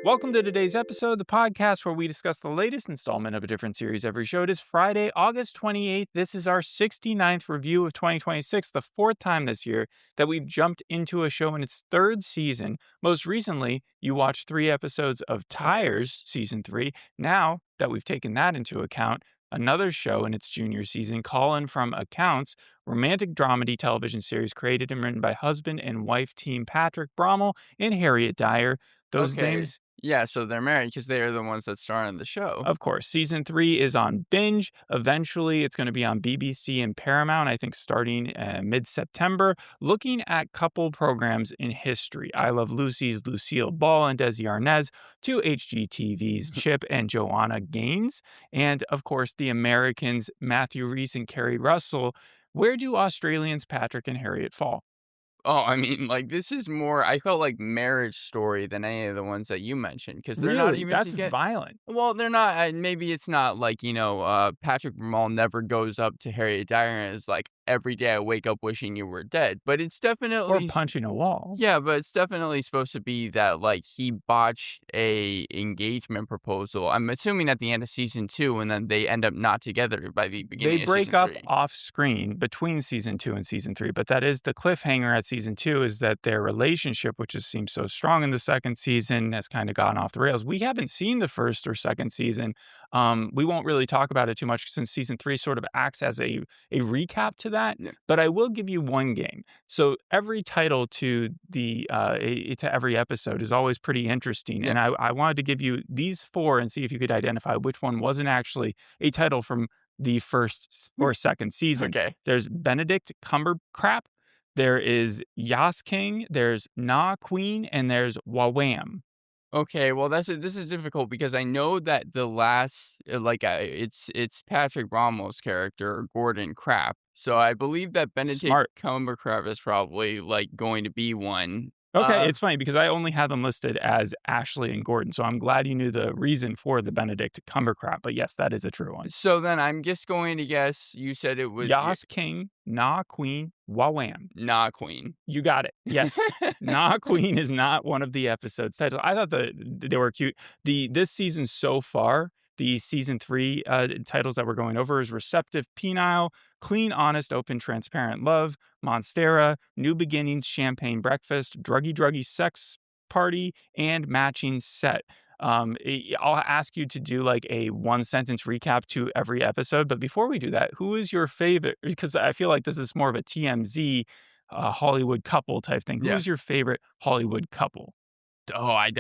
Welcome to today's episode, the podcast where we discuss the latest installment of a different series every show. It is Friday, August 28th. This is our 69th review of 2026, the fourth time this year that we've jumped into a show in its third season. Most recently, you watched 3 episodes of Tires, season 3. Now that we've taken that into account, another show in its junior season, Colin from Accounts, romantic dramedy television series created and written by husband and wife team Patrick Brommel and Harriet Dyer. Those Okay. names. Yeah, so they're married because they are the ones that star in the show. Of course, season 3 is on Binge. Eventually, it's going to be on BBC and Paramount, I think starting mid-September, looking at couple programs in history. I Love Lucy's Lucille Ball and Desi Arnaz, to HGTV's Chip and Joanna Gaines, and of course, the Americans, Matthew Rhys and Kerry Russell. Where do Australians Patrick and Harriet fall? Oh, I mean, like, this is more I felt like Marriage Story than any of the ones that you mentioned because 'cause they're not Really? even That's together. violent. Well, they're not maybe it's not like, Patrick Ramal never goes up to Harriet Dyer and is like, "Every day I wake up wishing you were dead," but it's Or definitely punching a wall. yeah, but it's definitely supposed to be that, like, he botched a engagement proposal, I'm assuming at the end of season 2, and then they end up not together by the They beginning of break season up 3. off screen between season 2 and season 3, but that is the cliffhanger at season 2 is that their relationship, which has seemed so strong in the second season, has kind of gone off the rails. We haven't seen the first or second season. We won't really talk about it too much since season 3 sort of acts as a recap to that, Yeah. but I will give you one game. So every title to to every episode is always pretty interesting, Yeah. and I wanted to give you these 4 and see if you could identify which one wasn't actually a title from the first or second season. Okay. There's Benedict Cumbercrap, there is Yas King, there's Na Queen, and there's Wawam. Okay, well, this is difficult because I know that the last, it's Patrick Bromwell's character, Gordon Crapp. So I believe that Benedict Smart. Cumbercrab is probably like going to be one. Okay, it's funny because I only had them listed as Ashley and Gordon, so I'm glad you knew the reason for the Benedict Cumbercrap, but yes, that is a true one. So then I'm just going to guess you said it was Yas King, Na Queen, Wawam. Nah Queen. You got it. Yes. Nah Queen is not one of the episode's titles. I thought they were cute. This season so far, the season 3 titles that we're going over is Receptive Penile, Clean, Honest, Open, Transparent Love, Monstera, New Beginnings, Champagne Breakfast, Druggy Druggy Sex Party, and Matching Set. I'll ask you to do like a 1 sentence recap to every episode, but before we do that, who is your favorite? Because I feel like this is more of a TMZ Hollywood couple type thing. Who Yeah. is your favorite Hollywood couple? Oh, I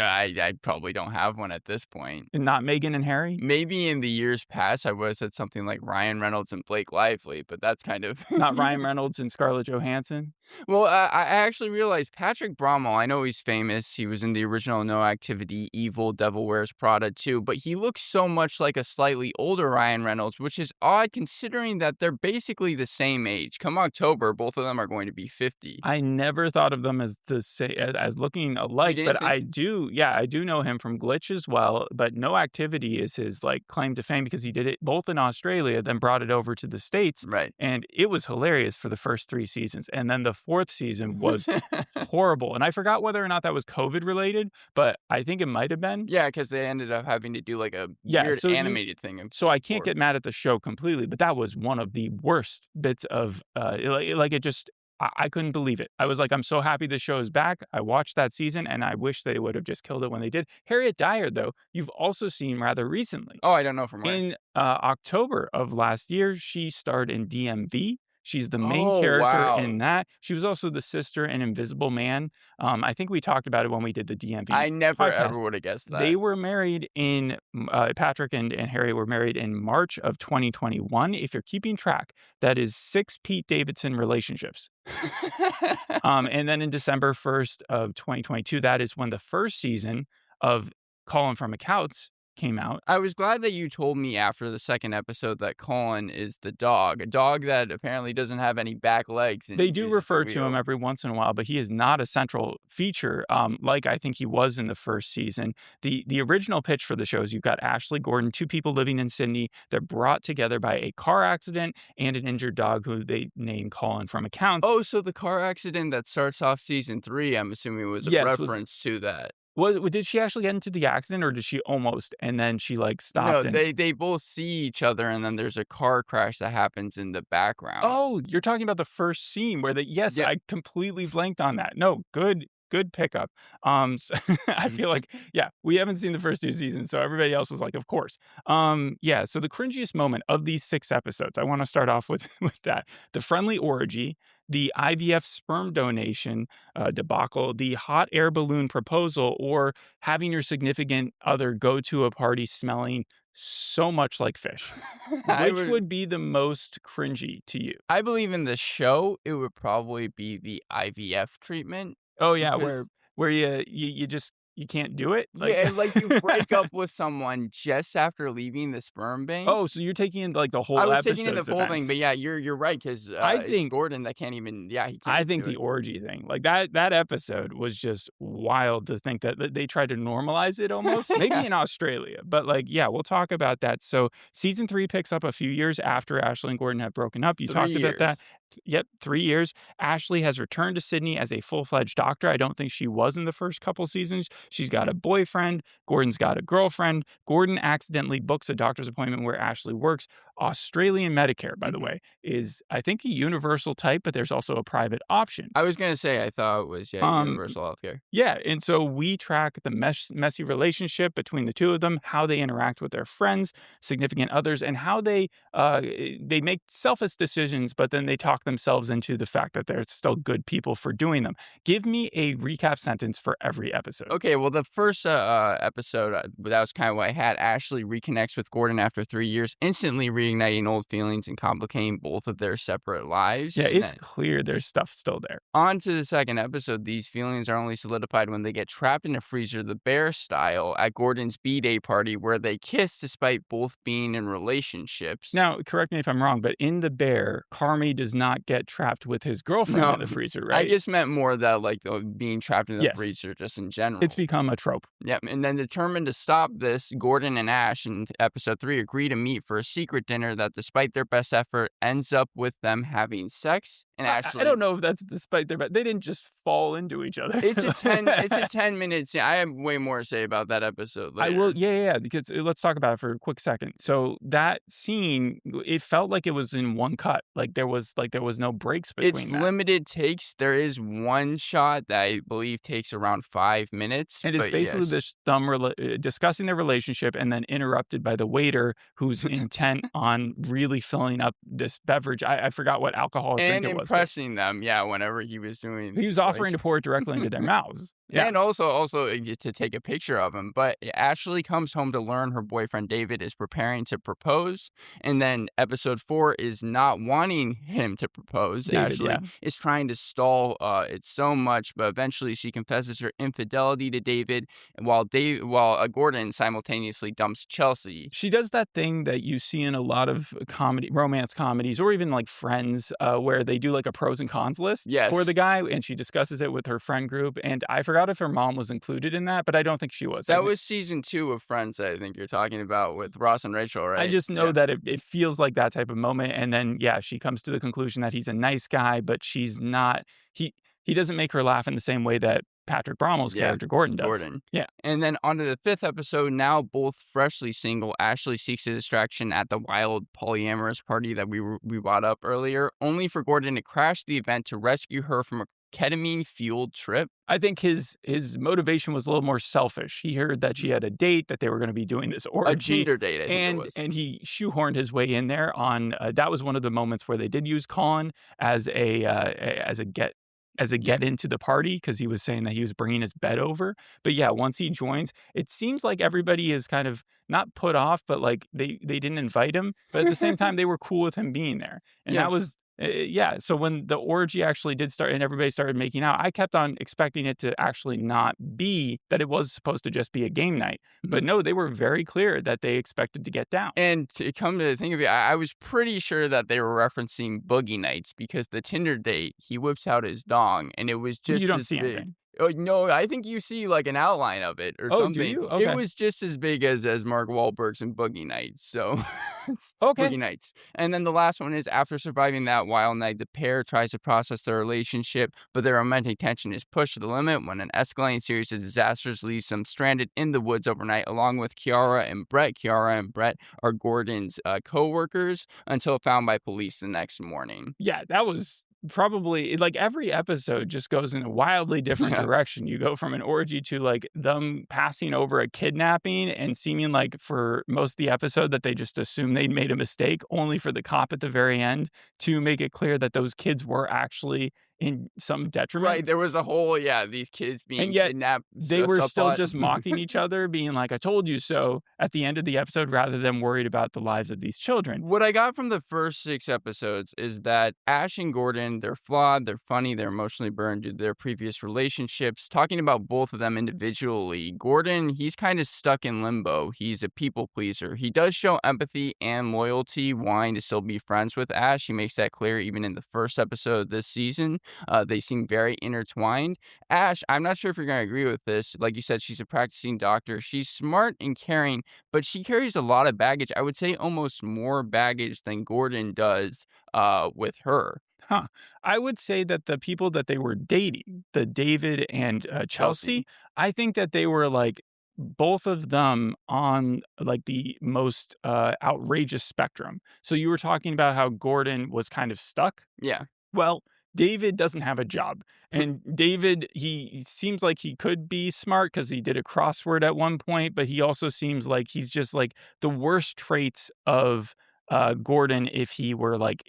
probably don't have one at this point. And not Meghan and Harry? Maybe in the years past, I would have said something like Ryan Reynolds and Blake Lively, but that's kind of Not Ryan Reynolds and Scarlett Johansson? Well, I actually realized Patrick Brommel, I know he's famous. He was in the original No Activity, Evil, Devil Wears Prada too, but he looks so much like a slightly older Ryan Reynolds, which is odd considering that they're basically the same age. Come October, both of them are going to be 50. I never thought of them as the same as looking alike, didn't but think I do know him from Glitch as well, but No Activity is his, like, claim to fame because he did it both in Australia, then brought it over to the States, Right. and it was hilarious for the first 3 seasons, and then the 4th season was horrible, and I forgot whether or not that was COVID related, but I think it might have been. Yeah, because they ended up having to do like a Yeah, weird so animated thing. so I can't get mad at the show completely, but that was one of the worst bits of, it just I couldn't believe it. I was like, "I'm so happy the show is back." I watched that season, and I wish they would have just killed it when they did. Harriet Dyer, though, you've also seen rather recently. Oh, I don't know from where. In, October of last year, she starred in DMV. She's the main Oh, character wow. in that. She was also the sister in Invisible Man. I think we talked about it when we did the DMV I never podcast. ever would have guessed They that. were married in Patrick and Harry were married in March of 2021. If you're keeping track, that is 6 Pete Davidson relationships. And then in December 1st of 2022, that is when the first season of Colin from Accounts came out. I was glad that you told me after the second episode that Colin is the dog, a dog that apparently doesn't have any back legs. And They do uses refer the to him wheel. every once in a while, but he is not a central feature, like I think he was in the first season. The original pitch for the show is you've got Ashley Gordon, 2 people living in Sydney. They're brought together by a car accident and an injured dog who they name Colin from Accounts. Oh, so the car accident that starts off season 3, I'm assuming was a Yes, reference to that. Did she actually get into the accident, or did she almost, and then she, like, No, stopped and they both see each other, and then there's a car crash that happens in the background. Oh, you're talking about the first scene where the yes, Yep. I completely blanked on that. No, good pickup. So I Mhm. feel like, yeah, we haven't seen the first 2 seasons, so everybody else was like, "Of course." Yeah, so the cringiest moment of these 6 episodes, I wanna start off with with that. The friendly orgy, the IVF sperm donation, debacle, the hot air balloon proposal, or having your significant other go to a party smelling so much like fish. I Which would would be the most cringy to you? I believe in the show, it would probably be the IVF treatment Oh, yeah, because where you just you can't do it? Like yeah, like, you break up with someone just after leaving the sperm bank. Oh, so you're taking in, like, the I whole was taking in the episode's full thing, events. but yeah, you're right 'cause, I it's think Gordon that can't even yeah, he can't I even think do the it. orgy thing, like, that episode was just wild to think that they tried to normalize it almost, maybe Yeah, in Australia, but, like, yeah, we'll talk about that. So, season 3 picks up a few years after Ashley and Gordon have broken up. You 3 talked about years. that. Yep, 3 years. Ashley has returned to Sydney as a full-fledged doctor. I don't think she was in the first couple seasons. She's got a boyfriend. Gordon's got a girlfriend. Gordon accidentally books a doctor's appointment where Ashley works. Australian Medicare, by the Mhm. way, is, I think, a universal type, but there's also a private option. I was gonna say I thought it was, yeah, Um, universal healthcare. yeah, and so we track the messy relationship between the 2 of them, how they interact with their friends, significant others, and how they make selfish decisions, but then they talk themselves into the fact that they're still good people for doing them. Give me a recap sentence for every episode. Okay, well, the first, episode, that was kinda what I had. Ashley reconnects with Gordon after 3 years, instantly reigniting old feelings and complicating both of their separate lives, Yeah, and it's then clear there's stuff still there. on to the second episode, these feelings are only solidified when they get trapped in a freezer, the bear style, at Gordon's B-Day party where they kiss despite both being in relationships. Now, correct me if I'm wrong, but in The Bear, Carmy does not get trapped with his girlfriend No, in the freezer, I right? just meant more that, like, being trapped in the Yes. freezer just in It's general. become a trope. Yep, and then determined to stop this, Gordon and Ash in episode 3 agree to meet for a secret dinner that, despite their best effort, ends up with them having sex, and I Ashley don't know if that's despite their they didn't just fall into each other. it's a 10 minutes I have way more to say about that episode I will later. yeah, because let's talk about it for a quick second. So, that scene, it felt like it was in one cut, there was no breaks It's between that. limited takes, there is one shot that I believe takes around 5 minutes, And it's but basically yes. this discussing their relationship and then interrupted by the waiter who's intent on really filling up this beverage. I forgot what alcoholic drink And it was, but impressing them, yeah, whenever he was doing, he was like offering to pour it directly into their mouths. Yeah. and also, to take a picture of him, but Ashley comes home to learn her boyfriend David is preparing to propose, and then episode 4 is not wanting him to propose. David, yeah. Ashley is trying to stall, it so much, but eventually she confesses her infidelity to David, and Gordon simultaneously dumps Chelsea. She does that thing that you see in a lot of romance comedies or even, like, Friends, where they do, like, a pros and cons list for the Yes. guy, and she discusses it with her friend group, and I forgot if her mom was included in that, but I don't think she was. That was season 2 of Friends, I think you're talking about with Ross and Rachel, I right? just know Yeah. that it feels like that type of moment, and then, yeah, she comes to the conclusion that he's a nice guy, but she's not he he doesn't make her laugh in the same way that Patrick Bromwell's Yeah, character, Gordon, does. Gordon. Yeah. And then on to the 5th episode, now both freshly single, Ashley seeks a distraction at the wild polyamorous party that we brought up earlier, only for Gordon to crash the event to rescue her from a ketamine-fueled trip. I think his motivation was a little more selfish. He heard that she had a date, that they were gonna be doing this A orgy, Tinder date, I think it and was. he shoehorned his way in there on that was one of the moments where they did use Colin as a Yeah. get into the party because he was saying that he was bringing his bed over. But yeah, once he joins, it seems like everybody is kind of not put off, but like they didn't invite him, but at the same time they were cool with him being there. And Yeah. that was yeah, so when the orgy actually did start and everybody started making out, I kept on expecting it to actually not be that it was supposed to just be a game night. But Mhm. no, they were very clear that they expected to get down. And to come to think of it, I was pretty sure that they were referencing Boogie Nights because the Tinder date, he whips out his dong, and it was You just don't as see big. anything. Oh, no, I think you see, like, an outline of it or Oh, do something. you? It Okay. was just as big as Mark Wahlberg's in Boogie Nights, so it's Okay. Boogie Nights. And then the last one is after surviving that wild night, the pair tries to process their relationship, but their romantic tension is pushed to the limit when an escalating series of disasters leaves them stranded in the woods overnight, along with Kiara and Brett. Kiara and Brett are Gordon's co-workers until found by police the next morning. Yeah, that was probably like, every episode just goes in a wildly different Yeah. direction. You go from an orgy to, like, them passing over a kidnapping and seeming like for most of the episode that they just assume they made a mistake, only for the cop at the very end to make it clear that those kids were actually in some detriment. Right, there was a whole yeah, these kids being And yet kidnapped they were still subplot. just mocking each other, being like, "I told you so," at the end of the episode rather than worried about the lives of these children. What I got from the first 6 episodes is that Ash and Gordon, they're flawed, they're funny, they're emotionally burned due to their previous relationships. Talking about both of them individually, Gordon, he's kinda stuck in limbo. He's a people pleaser. He does show empathy and loyalty, wanting to still be friends with Ash. He makes that clear even in the first episode of this season. They seem very intertwined. Ash, I'm not sure if you're gonna agree with this. Like you said, she's a practicing doctor. She's smart and caring, but she carries a lot of baggage. I would say almost more baggage than Gordon does with her. Huh. I would say that the people that they were dating, the David and, Chelsea, Chelsea. I think that they were, like, both of them on, like, the most, outrageous spectrum. So you were talking about how Gordon was kind of stuck? Yeah. Well, David doesn't have a job, and David, he seems like he could be smart because he did a crossword at one point, but he also seems like he's just, like, the worst traits of, Gordon if he were, like,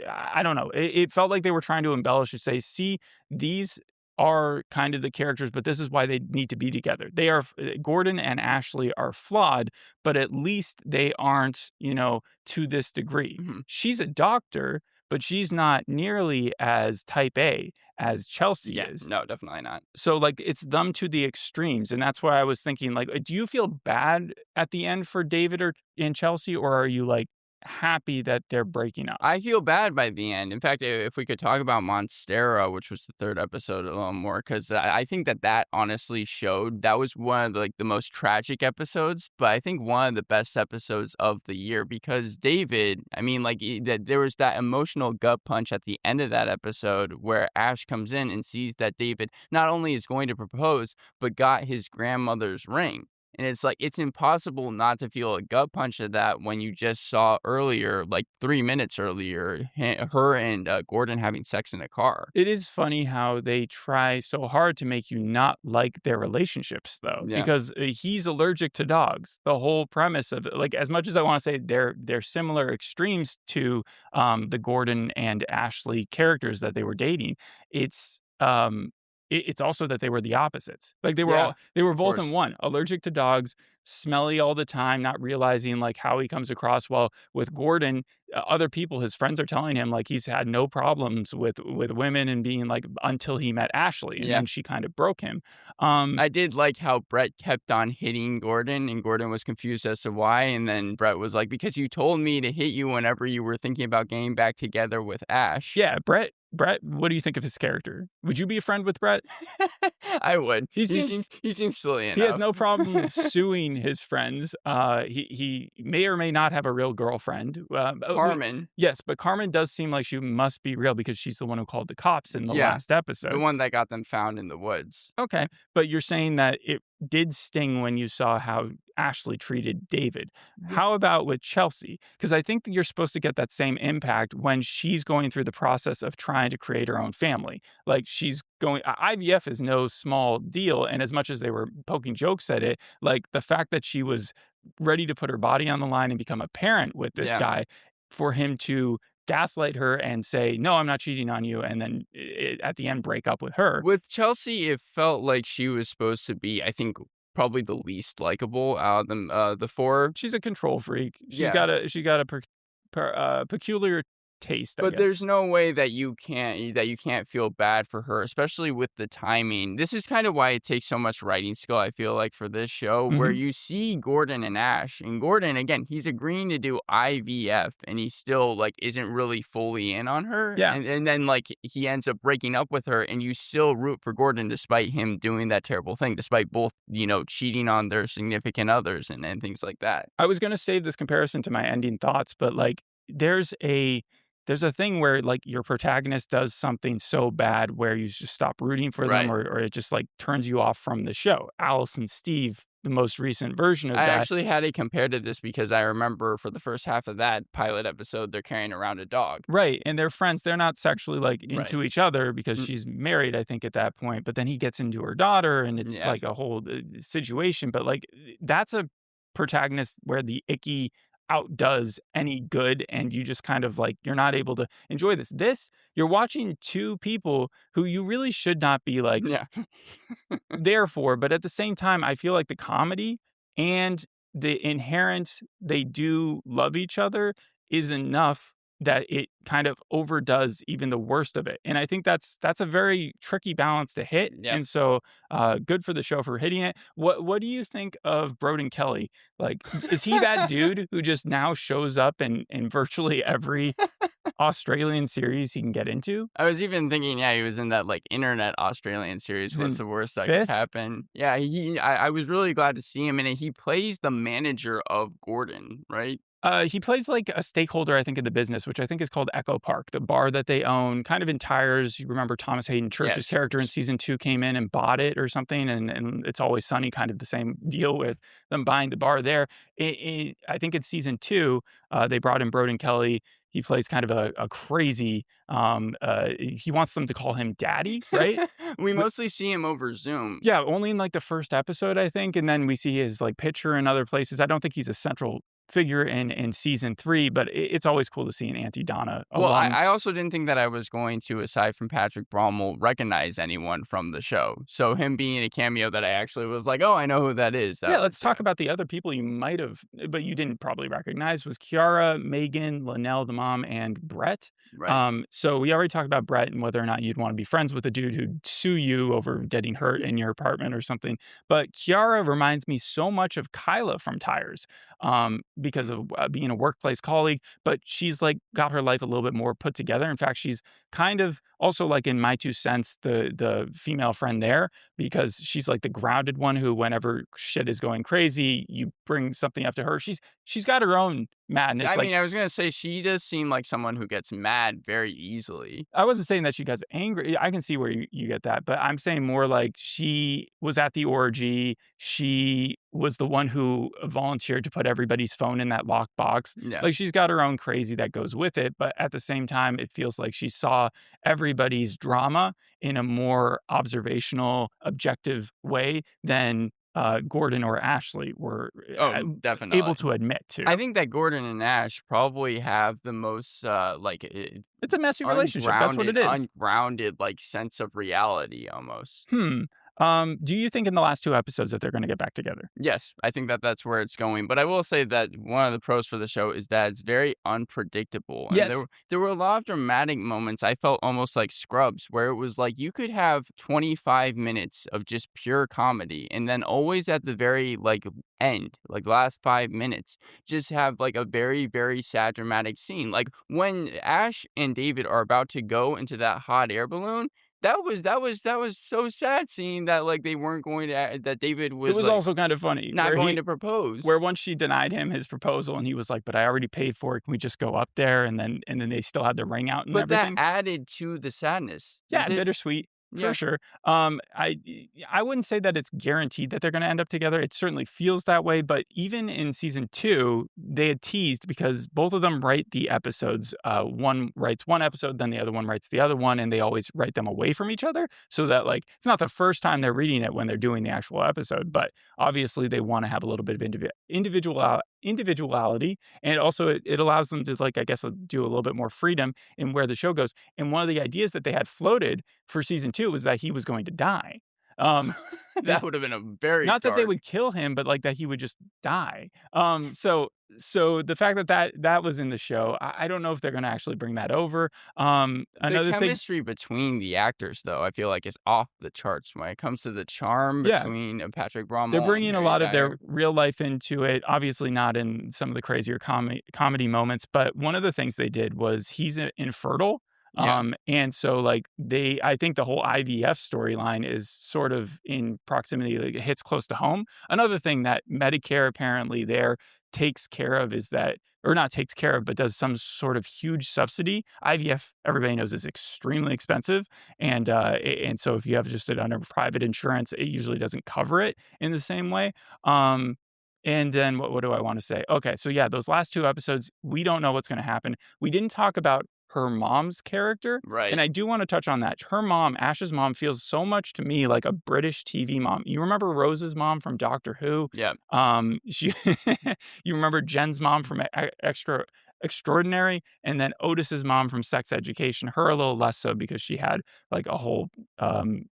I don't know. It felt like they were trying to embellish and say, "See, these are kind of the characters, but this is why they need to be together." They are Gordon and Ashley are flawed, but at least they aren't, to this degree. Mhm. She's a doctor, but she's not nearly as type A as Chelsea Yeah. is. No, definitely not. So, like, it's them to the extremes, and that's why I was thinking, like, do you feel bad at the end for David or and Chelsea, or are you, like, happy that they're breaking up? I feel bad by the end. In fact, if we could talk about Monstera, which was the 3rd episode, a little more, because I think that honestly showed that was one of the most tragic episodes, but I think one of the best episodes of the year because David, I mean, like that there was that emotional gut punch at the end of that episode where Ash comes in and sees that David not only is going to propose, but got his grandmother's ring. And it's like, it's impossible not to feel a gut punch of that when you just saw earlier, like 3 minutes earlier, her and Gordon having sex in a car. It is funny how they try so hard to make you not like their relationships, though, Yeah. because he's allergic to dogs. The whole premise of it, like, as much as I want to say they're similar extremes to the Gordon and Ashley characters that they were dating, it's it's also that they were the opposites. Like Yeah, of they were both in course. one, allergic to dogs, smelly all the time, not realizing like how he comes across. Well, with Gordon, other people, his friends are telling him like he's had no problems with women and being like until he met Ashley, and Yeah. then she kind of broke him. Um, I did like how Brett kept on hitting Gordon, and Gordon was confused as to why. And then Brett was like, because you told me to hit you whenever you were thinking about getting back together with Ash. yeah, Brett, what do you think of his character? Would you be a friend with Brett? I would. He He seems seems he seems silly He has enough. no problem suing his friends. He may or may not have a real girlfriend. Carmen. Yes, but Carmen does seem like she must be real because she's the one who called the cops in the Yeah. last The episode. one that got them found in the woods. Okay, but you're saying that it did sting when you saw how Ashley treated David. How about with Chelsea? Because I think that you're supposed to get that same impact when she's going through the process of trying to create her own family. Like she's going, IVF is no small deal. And as much as they were poking jokes at it, like the fact that she was ready to put her body on the line and become a parent with this Yeah. guy, for him to gaslight her and say, no, I'm not cheating on you. And then at the end, break up with her. With Chelsea, it felt like she was supposed to be, I think, probably the least likable out of the 4. She's a control freak. Yeah. She got a peculiar taste, I But guess. there's no way that you can't feel bad for her, especially with the timing. This is kind of why it takes so much writing skill, I feel like, for this show, where Mhm. you see Gordon and Ash. And Gordon, again, he's agreeing to do IVF, and he still like isn't really fully in on her. Yeah. And then like he ends up breaking up with her, and you still root for Gordon despite him doing that terrible thing, despite both, cheating on their significant others and things like that. I was gonna save this comparison to my ending thoughts, but, like, there's a there's a thing where, like, your protagonist does something so bad where you just stop rooting for them Right. or it just, like, turns you off from the show. Alice and Steve, the most recent version of I that. actually had it compared to this because I remember for the first half of that pilot episode, they're carrying around a dog. Right, and they're friends, they're not sexually, like, Right. into each other because Mm, she's married, I think, at that point, but then he gets into her daughter, and it's, yeah. like, a whole, situation, but, like, that's a protagonist where the icky outdoes any good, and you just kind of, like, you're not able to enjoy this. This, you're watching 2 people who you really should not be, like, Yeah. therefore, but at the same time, I feel like the comedy and the inherent they do love each other is enough that it kind of overdoes even the worst of it. And I think that's a very tricky balance to hit. Yep. And so good for the show for hitting it. What do you think of Broden Kelly? Like, is he that dude who just now shows up in virtually every Australian series he can get into? I was even thinking, yeah, he was in that, like, internet Australian series, He's What's in the Worst That Could Fists. Happen? Yeah, I was really glad to see him, and he plays the manager of Gordon, right? He plays like a stakeholder, I think, in the business, which I think is called Echo Park, the bar that they own, kind of in Tyres. You remember Thomas Hayden Church's Yes. character in season 2 came in and bought it or something, and It's Always Sunny, kind of the same deal with them buying the bar there. I think in season 2, they brought in Broden Kelly. He plays kind of a crazy. He wants them to call him Daddy, right? We mostly see him over Zoom. Yeah, only in, like, the first episode, I think, and then we see his, like, picture in other places. I don't think he's a central figure in season 3, but it's always cool to see an Auntie Donna Well, along. I also didn't think that I was going to, aside from Patrick Brommel, recognize anyone from the show. So him being a cameo that I actually was like, "Oh, I know who that is." Yeah, That let's was, talk about the other people you might have but you didn't probably recognize was Kiara, Megan, Linnell, the mom, and Brett. right. So we already talked about Brett and whether or not you'd wanna be friends with a dude who'd sue you over getting hurt in your apartment or something, but Kiara reminds me so much of Kyla from Tyres, because of, being a workplace colleague, but she's, like, got her life a little bit more put together. In fact, she's kind of also, like, in My 2 Cents, the female friend there, because she's, like, the grounded one who whenever shit is going crazy, you bring something up to her. She's got her own madness, I like, mean, I was gonna say she does seem like someone who gets mad very easily. I wasn't saying that she gets angry. I can see where you get that, but I'm saying more like she was at the orgy. She was the one who volunteered to put everybody's phone in that locked box. Yeah. Like, she's got her own crazy that goes with it, but at the same time, it feels like she saw everybody's drama in a more observational, objective way than Gordon or Ashley were Oh, able definitely. to admit I to. think that Gordon and Ash probably have the most, It's a messy relationship. That's what it is. ungrounded, like, sense of reality almost. Hmm. Do you think in the last 2 episodes that they're gonna get back together? Yes, I think that that's where it's going, but I will say that one of the pros for the show is that it's very unpredictable, and Yes. there were a lot of dramatic moments I felt almost like Scrubs, where it was like you could have 25 minutes of just pure comedy, and then always at the very, like, end, like, last 5 minutes, just have, like, a very, very sad dramatic scene. Like, when Ash and David are about to go into that hot air balloon, that was so sad seeing that, like, they weren't going to that David It was, was like, also kind of funny not going to propose. where once she denied him his proposal and he was like, "But I already paid for it. Can we just go up there?" And then they still had the ring out and But that everything. added to the sadness, Yeah, didn't it? bittersweet Yeah. for sure. I wouldn't say that it's guaranteed that they're gonna end up together. It certainly feels that way, but even in season 2, they had teased because both of them write the episodes. One writes one episode, then the other one writes the other one, and they always write them away from each other so that, like, it's not the first time they're reading it when they're doing the actual episode, but obviously they wanna have a little bit of individuality, and also it allows them to, like, I guess, do a little bit more freedom in where the show goes. And one of the ideas that they had floated for season 2 was that he was going to die. That would have been a very Not that they dark. would kill him, but, like, that he would just die. So the fact that that was in the show, I don't know if they're gonna actually bring that over. The Another thing. chemistry between the actors, though, I feel like is off the charts when it comes to the charm Yeah. between, Patrick They're Braumel and bringing a Harry lot of their Dyer. real life into it, obviously not in some of the crazier comedy moments, but one of the things they did was he's infertile, Yeah. and so, like, I think the whole IVF storyline is sort of in proximity, like, it hits close to home. Another thing that Medicare apparently there takes care of is that, or not takes care of, but does some sort of huge subsidy. IVF, everybody knows, is extremely expensive, and so if you have just it under private insurance, it usually doesn't cover it in the same way. Um, and then what do I want to say? Okay, so yeah, those last two episodes, we don't know what's going to happen. We didn't talk about her mom's character, and Right. I do want to touch on that. Her mom, Ash's mom, feels so much to me like a British TV mom. You remember Rose's mom from Doctor Who? Yeah. She, you remember Jen's mom from Extraordinary, and then Otis's mom from Sex Education. Her a little less so because she had like a whole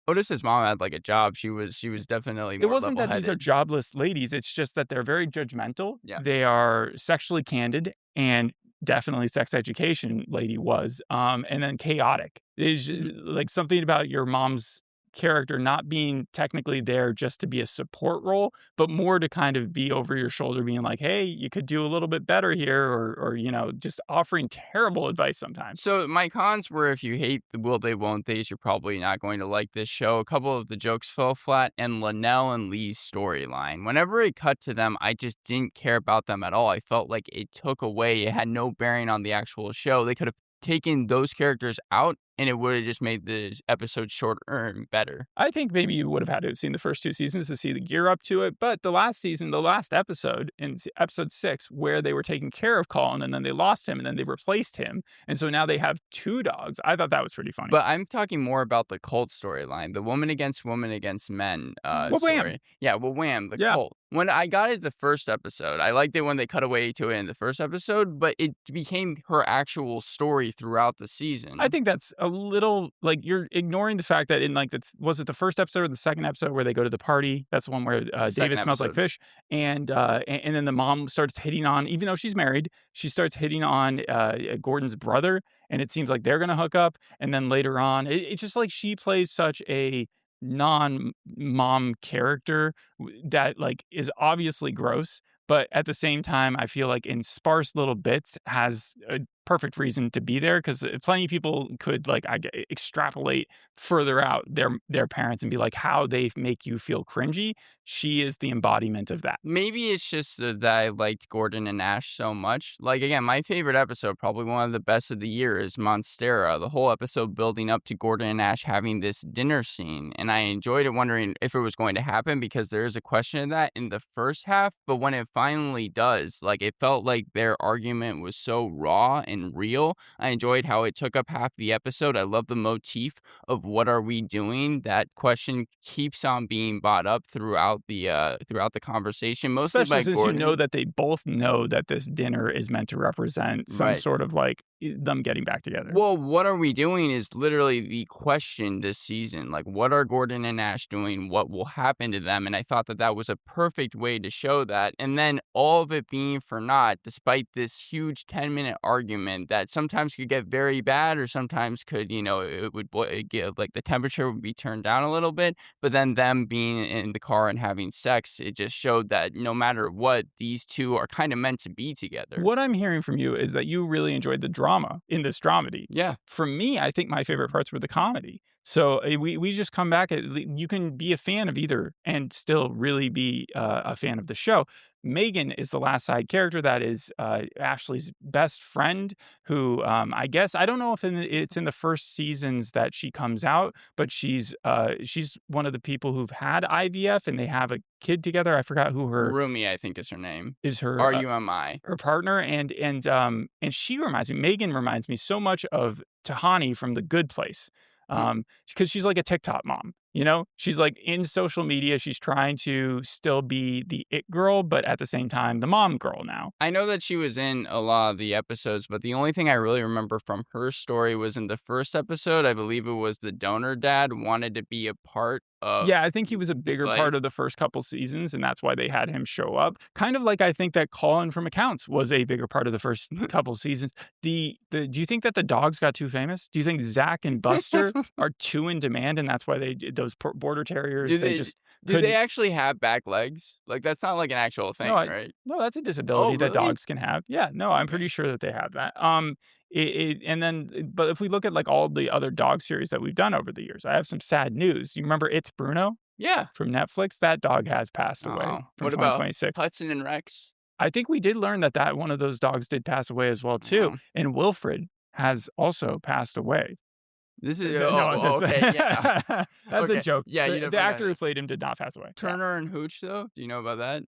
Otis's mom had, like, a job. She was definitely it more wasn't that these are level-headed. jobless ladies, it's just that they're very judgmental. Yeah. They are sexually candid, and definitely Sex Education lady was, and then chaotic. Is Mhm. like something about your mom's character not being technically there just to be a support role, but more to kind of be over your shoulder being like, "Hey, you could do a little bit better here," or, just offering terrible advice sometimes. So my cons were if you hate the will they won't they's, you're probably not going to like this show. A couple of the jokes fell flat, and Linnell and Lee's storyline. Whenever it cut to them, I just didn't care about them at all. I felt like it took away, it had no bearing on the actual show. They could have taken those characters out and it would have just made the episode shorter and better. I think maybe you would have had to have seen the first 2 seasons to see the gear up to it, but the last season, the last episode in episode 6, where they were taking care of Colin and then they lost him and then they replaced him, and so now they have 2 dogs. I thought that was pretty funny. But I'm talking more about the cult storyline, the woman against men, Well, wham! story. Yeah, well, Wham, the Yeah. cult. When I got it the first episode, I liked it when they cut away to it in the first episode, but it became her actual story throughout the I season. think that's a little like you're ignoring the fact that in like was it the first episode or the second episode where they go to the party? That's the one where The second David smells like episode. fish, and then the mom starts hitting on, even though she's married, she starts hitting on Gordon's brother, and it seems like they're gonna hook up. And then later on, it's just like she plays such a non-mom character that like is obviously gross, but at the same time, I feel like in sparse little bits has a perfect reason to be there because plenty of people could like extrapolate further out their parents and be like how they make you feel cringy. She is the embodiment of that. Maybe it's just that I liked Gordon and Ash so much. Like, again, my favorite episode, probably one of the best of the year, is Monstera. The whole episode building up to Gordon and Ash having this dinner scene. And I enjoyed it wondering if it was going to happen because there is a question of that in the first half. But when it finally does, like, it felt like their argument was so raw and real. I enjoyed how it took up half the episode. I love the motif of what are we doing? That question keeps on being brought up throughout the conversation, mostly Especially by since you know Gordon. that they both know that this dinner is meant to represent some Right. sort of like them getting back together. Well, what are we doing is literally the question this season. Like, what are Gordon and Ash doing? What will happen to them? And I thought that that was a perfect way to show that. And then all of it being for naught, despite this huge 10-minute argument that sometimes could get very bad or sometimes could, it would get like the temperature would be turned down a little bit. But then them being in the car and having sex, it just showed that no matter what, these two are kind of meant to be together. What I'm hearing from you is that you really enjoyed the drama in this dramedy. Yeah. For me, I think my favorite parts were the comedy. So we just come back. You can be a fan of either and still really be a fan of the show. Megan is the last side character that is Ashley's best friend, who I guess I don't know if it's in the first seasons that she comes out, but she's one of the people who've had IVF and they have a kid together. I forgot who her Rumi, I think is her name. is her RUMI. her partner, and she reminds me, Megan reminds me so much of Tahani from The Good Place, because she's like a TikTok mom, you know? She's, like, in social media, she's trying to still be the it girl, but at the same time, the mom girl now. I know that she was in a lot of the episodes, but the only thing I really remember from her story was in the first episode. I believe it was the donor dad wanted to be a part Yeah, I think he was a his bigger life. part of the first couple seasons, and that's why they had him show up. Kind of like I think that Colin from Accounts was a bigger part of the first couple seasons. Do you think that the dogs got too famous? Do you think Zach and Buster are too in demand, and that's why those border terriers Do they they just do they couldn't? actually have back legs? Like, that's not, like, an actual No, thing, right? no, that's a Oh, disability that really? dogs can have. Yeah, no, I'm Okay. pretty sure that they have that. And then, but if we look at like all the other dog series that we've done over the years, I have some sad news. You remember It's Bruno Yeah. from Netflix? That dog has passed away Oh, from what about 2026. Hudson and Rex? I think we did learn that one of those dogs did pass away as well too, Oh, and Wilfred has also passed away. this is No, that's okay, yeah. that's a Okay, joke. yeah, you The definitely got actor who it. played him did not pass away. Yeah. Turner and Hooch, though? Do you know about that?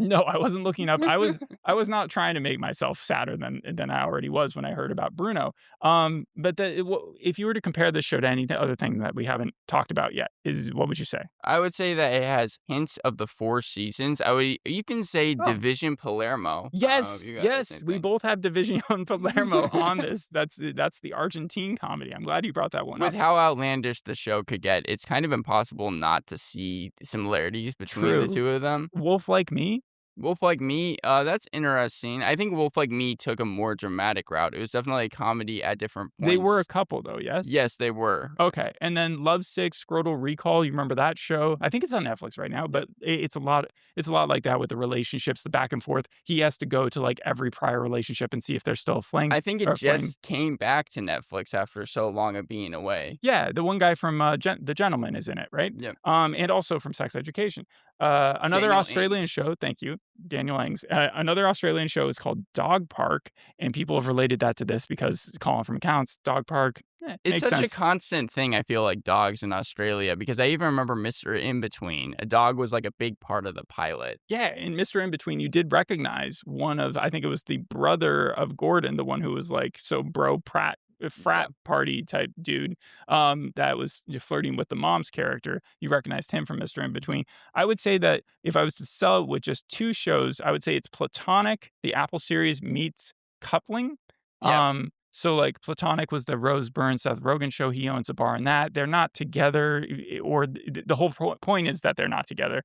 No, I wasn't looking up. I was not trying to make myself sadder than I already was when I heard about Bruno. But if you were to compare this show to any other thing that we haven't talked about yet, is what would you say? I would say that it has hints of the 4 seasons. I would you can say Oh, Division Palermo. I don't know if yes, you got the yes, same we thing. both have Division on Palermo on this. That's the Argentine comedy. I'm glad you brought that one With up. how outlandish the show could get, it's kind of impossible not to see similarities between the True. 2 of them. Wolf Like Me. Wolf Like Me, that's interesting. I think Wolf Like Me took a more dramatic route. It was definitely a comedy at different They were a points. couple though. Yes. Yes, they were. Okay, and then Lovesick, Scrotal Recall, you remember that show? I think it's on Netflix right now, Yep. but it's a lot like that with the relationships, the back and forth. He has to go to, like, every prior relationship and see if they're still a fling I think it or a fling. just came back to Netflix after so long of being away. Yeah, the one guy from, The Gentleman is in it, right? Yep. And also from Sex Education. Another Daniel Australian Ings. show, thank you, Daniel Ings. Another Australian show is called Dog Park, and people have related that to this because Colin from Accounts, Dog Park, It's makes such a sense. constant thing, I feel like, dogs in Australia, because I even remember Mr. In Between. A dog was, like, a big part of the pilot. Yeah, in Mr. In Between, you did recognize one of I think it was the brother of Gordon, the one who was, like, so bro Pratt Yeah. frat party type dude, that was flirting with the mom's character. You recognized him from Mr. In Between. I would say that if I was to sell it with just 2 shows, I would say it's Platonic, the Apple series meets Coupling. Yeah. So, like, Platonic was the Rose Byrne, Seth Rogen show. He owns a bar in that. They're not together, or the whole point is that they're not together.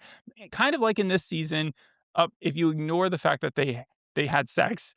Kind of like in this season, if you ignore the fact that they had sex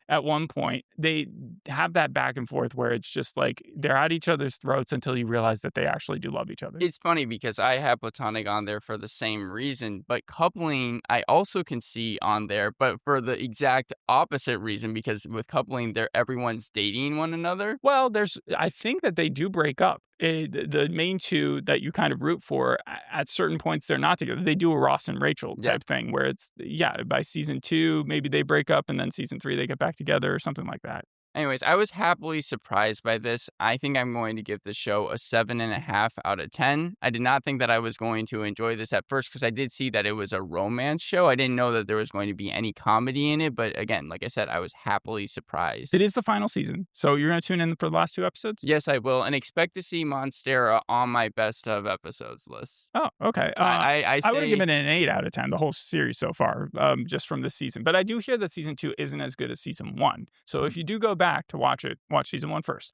at one point, they have that back and forth where it's just like they're at each other's throats until you realize that they actually do love each other. It's funny because I have Platonic on there for the same reason, but Coupling, I also can see on there, but for the exact opposite reason, because with Coupling, everyone's dating one another. Well, I think that they do break up. The main 2 that you kind of root for, at certain points, they're not together. They do a Ross and Rachel Yeah. type thing where it's, yeah, by season 2, maybe they break up, and then season 3, they get back together or something like that. Anyways, I was happily surprised by this. I think I'm going to give the show a 7.5 out of 10. I did not think that I was going to enjoy this at first because I did see that it was a romance show. I didn't know that there was going to be any comedy in it. But again, like I said, I was happily surprised. It is the final season, so you're gonna tune in for the last 2 episodes? Yes, I will. And expect to see Monstera on my best of episodes list. Oh, okay. I I would have say, given it an 8 out of 10, the whole series so far, just from this season. But I do hear that season 2 isn't as good as season 1. So if you do go back to watch it, watch season 1 first.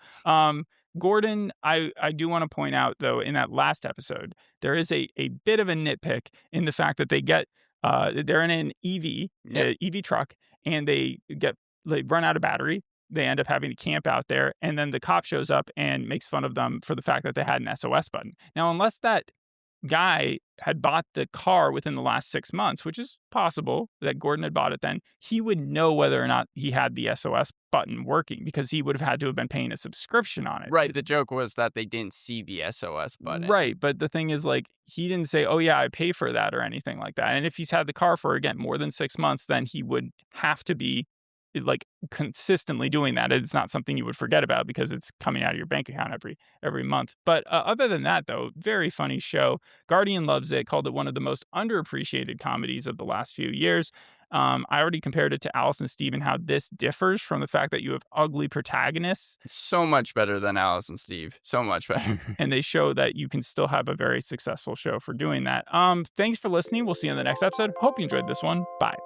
Gordon, I do want to point out, though, in that last episode, there is a bit of a nitpick in the fact that they're in an yep. EV truck, and they run out of battery. They end up having to camp out there, and then the cop shows up and makes fun of them for the fact that they had an SOS button. Now, unless that guy had bought the car within the last 6 months, which is possible that Gordon had bought it then, he would know whether or not he had the SOS button working because he would have had to have been paying a subscription on it. Right. The joke was that they didn't see the SOS button. Right. But the thing is, like, he didn't say, oh, yeah, I pay for that or anything like that. And if he's had the car for, again, more than 6 months, then he would have to be, like, consistently doing that. It's not something you would forget about because it's coming out of your bank account every month. But other than that, though, very funny show. Guardian loves it, called it one of the most underappreciated comedies of the last few years. I already compared it to Alice and Steve and how this differs from the fact that you have ugly protagonists, So much better than Alice and Steve. So much better. and they show that you can still have a very successful show for doing that. Thanks for listening. We'll see you in the next episode. Hope you enjoyed this one. Bye.